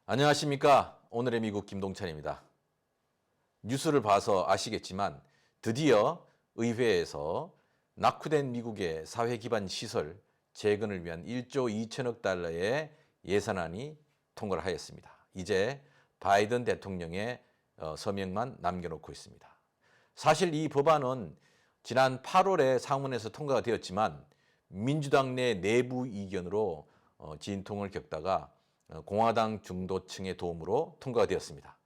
안녕하십니까. 오늘의 미국 김동찬입니다. 뉴스를 봐서 아시겠지만 드디어 의회에서 낙후된 미국의 사회 기반 시설 재건을 위한 1조 2천억 달러의 예산안이 통과를 하였습니다. 이제 바이든 대통령의 서명만 남겨놓고 있습니다. 사실 이 법안은 지난 8월에 상원에서 통과가 되었지만 민주당 내 내부 이견으로 진통을 겪다가 공화당 중도층의 도움으로 통과가 되었습니다.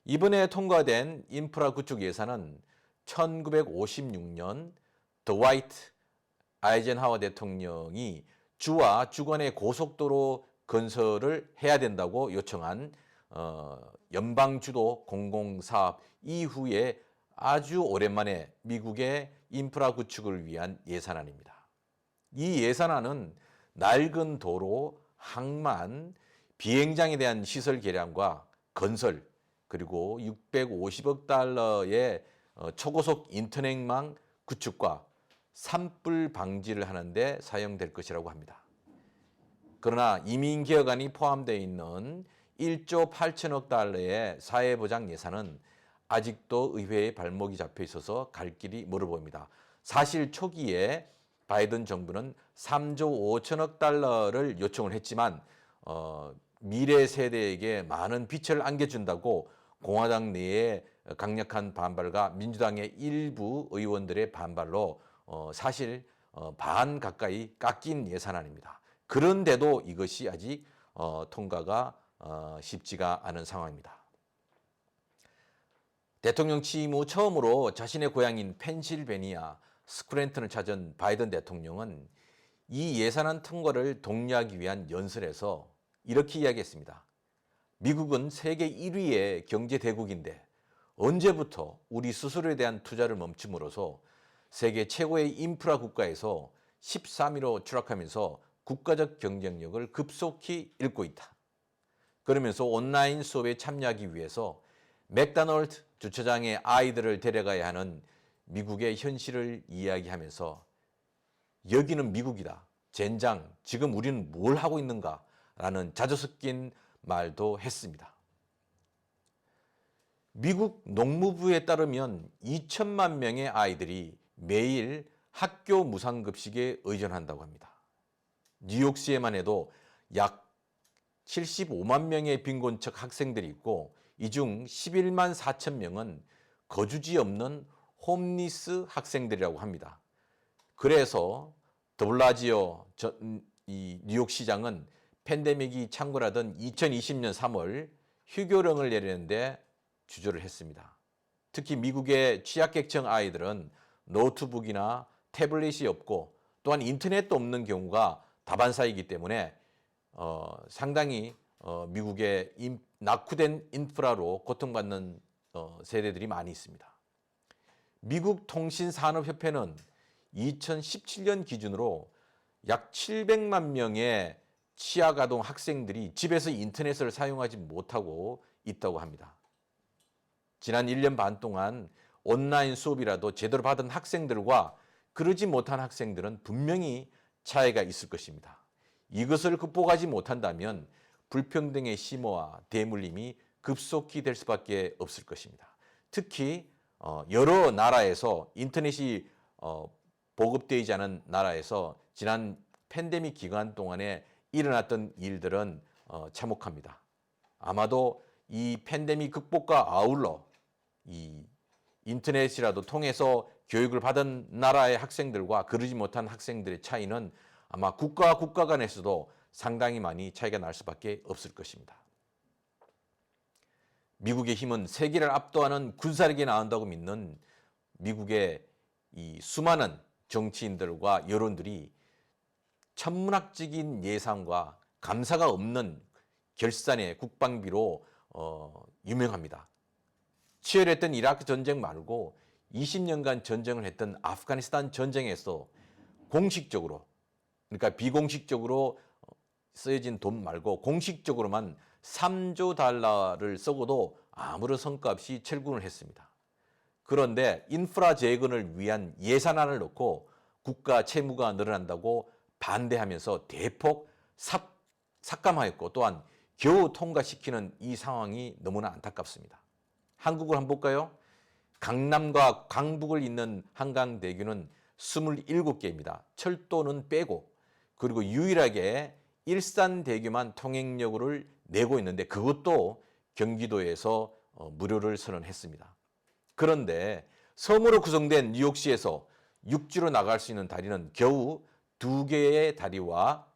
이번에 통과된 인프라 구축 예산은 1956년 드와이트 아이젠하워 대통령이 주와 주권의 고속도로 건설을 해야 된다고 요청한 연방주도 공공사업 이후에 아주 오랜만에 미국의 인프라 구축을 위한 예산안입니다. 이 예산안은 낡은 도로, 항만, 비행장에 대한 시설 개량과 건설, 그리고 650억 달러의 초고속 인터넷망 구축과 산불 방지를 하는데 사용될 것이라고 합니다. 그러나 이민개혁안이 포함되어 있는 1조 8천억 달러의 사회보장 예산은 아직도 의회에 발목이 잡혀 있어서 갈 길이 멀어 보입니다. 사실 초기에 바이든 정부는 3조 5천억 달러를 요청을 했지만 미래 세대에게 많은 빚을 안겨준다고 공화당 내에 강력한 반발과 민주당의 일부 의원들의 반발로 사실 반 가까이 깎인 예산안입니다. 그런데도 이것이 아직 통과가 쉽지가 않은 상황입니다. 대통령 취임 후 처음으로 자신의 고향인 펜실베니아 스크랜턴을 찾은 바이든 대통령은 이 예산안 통과를 독려하기 위한 연설에서 이렇게 이야기했습니다. 미국은 세계 1위의 경제대국인데 언제부터 우리 스스로에 대한 투자를 멈춤으로써 세계 최고의 인프라 국가에서 13위로 추락하면서 국가적 경쟁력을 급속히 잃고 있다. 그러면서 온라인 수업에 참여하기 위해서 맥도날드 주차장에 아이들을 데려가야 하는 미국의 현실을 이야기하면서 여기는 미국이다. 젠장, 지금 우리는 뭘 하고 있는가? 라는 자주 섞인 말도 했습니다. 미국 농무부에 따르면 2천만 명의 아이들이 매일 학교 무상급식에 의존한다고 합니다. 뉴욕시에만 해도 약 75만 명의 빈곤층 학생들이 있고 이 중 11만 4천 명은 거주지 없는 홈리스 학생들이라고 합니다. 그래서 더블라지오 이 뉴욕시장은 팬데믹이 창궐하던 2020년 3월 휴교령을 내리는데 주저를 했습니다. 특히 미국의 취약계층 아이들은 노트북이나 태블릿이 없고 또한 인터넷도 없는 경우가 다반사이기 때문에 상당히 미국의 낙후된 인프라로 고통받는 세대들이 많이 있습니다. 미국 통신산업협회는 2017년 기준으로 약 700만 명의 취약아동 학생들이 집에서 인터넷을 사용하지 못하고 있다고 합니다. 지난 1년 반 동안 온라인 수업이라도 제대로 받은 학생들과 그러지 못한 학생들은 분명히 차이가 있을 것입니다. 이것을 극복하지 못한다면 불평등의 심화와 대물림이 급속히 될 수밖에 없을 것입니다. 특히 여러 나라에서 인터넷이 보급되지 않은 나라에서 지난 팬데믹 기간 동안에 일어났던 일들은 참혹합니다. 아마도 이 팬데믹 극복과 아울러 이 인터넷이라도 통해서 교육을 받은 나라의 학생들과 그러지 못한 학생들의 차이는 아마 국가와 국가 간에서도 상당히 많이 차이가 날 수밖에 없을 것입니다. 미국의 힘은 세계를 압도하는 군사력이 나온다고 믿는 미국의 이 수많은 정치인들과 여론들이 천문학적인 예상과 감사가 없는 결산의 국방비로 유명합니다. 치열했던 이라크 전쟁 말고 20년간 전쟁을 했던 아프가니스탄 전쟁에서 공식적으로, 그러니까 비공식적으로 쓰여진 돈 말고 공식적으로만 3조 달러를 쓰고도 아무런 성과 없이 철군을 했습니다. 그런데 인프라 재건을 위한 예산안을 놓고 국가 채무가 늘어난다고 반대하면서 대폭 삭감하였고 또한 겨우 통과시키는 이 상황이 너무나 안타깝습니다. 한국을 한번 볼까요? 강남과 강북을 잇는 한강대교는 27개입니다. 철도는 빼고, 그리고 유일하게 일산대교만 통행료를 내고 있는데 그것도 경기도에서 무료를 선언했습니다. 그런데 섬으로 구성된 뉴욕시에서 육지로 나갈 수 있는 다리는 겨우 2개의 다리와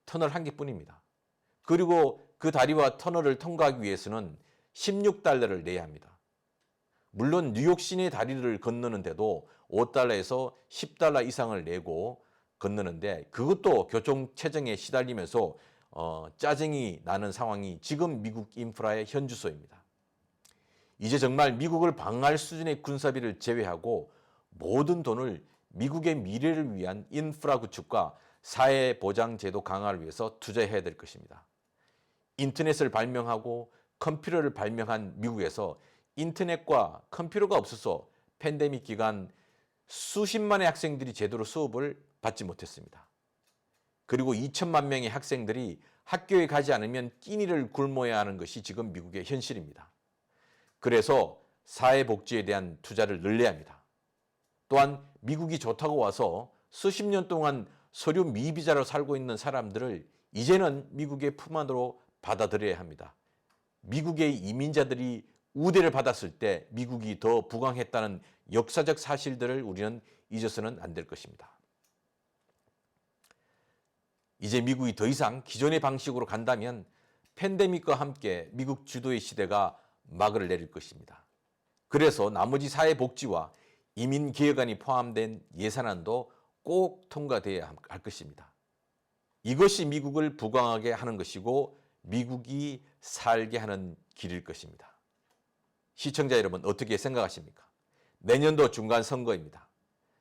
터널 1개뿐입니다. 그리고 그 다리와 터널을 통과하기 위해서는 16달러를 내야 합니다. 물론 뉴욕 시내 다리를 건너는데도 5달러에서 10달러 이상을 내고 건너는데 그것도 교통 체증에 시달리면서 짜증이 나는 상황이 지금 미국 인프라의 현주소입니다. 이제 정말 미국을 방어할 수준의 군사비를 제외하고 모든 돈을 미국의 미래를 위한 인프라 구축과 사회보장제도 강화를 위해서 투자해야 될 것입니다. 인터넷을 발명하고 컴퓨터를 발명한 미국에서 인터넷과 컴퓨터가 없어서 팬데믹 기간 수십만의 학생들이 제대로 수업을 받지 못했습니다. 그리고 2천만 명의 학생들이 학교에 가지 않으면 끼니를 굶어야 하는 것이 지금 미국의 현실입니다. 그래서 사회복지에 대한 투자를 늘려야 합니다. 또한 미국이 좋다고 와서 수십 년 동안 서류 미비자로 살고 있는 사람들을 이제는 미국의 품 안으로 받아들여야 합니다. 미국의 이민자들이 우대를 받았을 때 미국이 더 부강했다는 역사적 사실들을 우리는 잊어서는 안 될 것입니다. 이제 미국이 더 이상 기존의 방식으로 간다면 팬데믹과 함께 미국 주도의 시대가 막을 내릴 것입니다. 그래서 나머지 사회복지와 이민개혁안이 포함된 예산안도 꼭 통과돼야 할 것입니다. 이것이 미국을 부강하게 하는 것이고 미국이 살게 하는 길일 것입니다. 시청자 여러분 어떻게 생각하십니까? 내년도 중간선거입니다.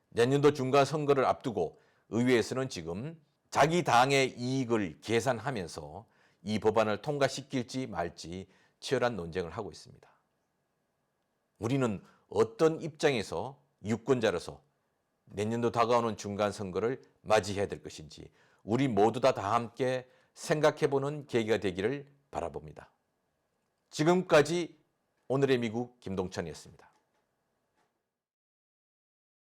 내년도 중간선거를 앞두고 의회에서는 지금 자기 당의 이익을 계산하면서 이 법안을 통과시킬지 말지 치열한 논쟁을 하고 있습니다. 우리는 어떤 입장에서 유권자로서 내년도 다가오는 중간선거를 맞이해야 될 것인지 우리 모두 다 함께 생각해보는 계기가 되기를 바라봅니다. 지금까지 오늘의 미국 김동천이었습니다.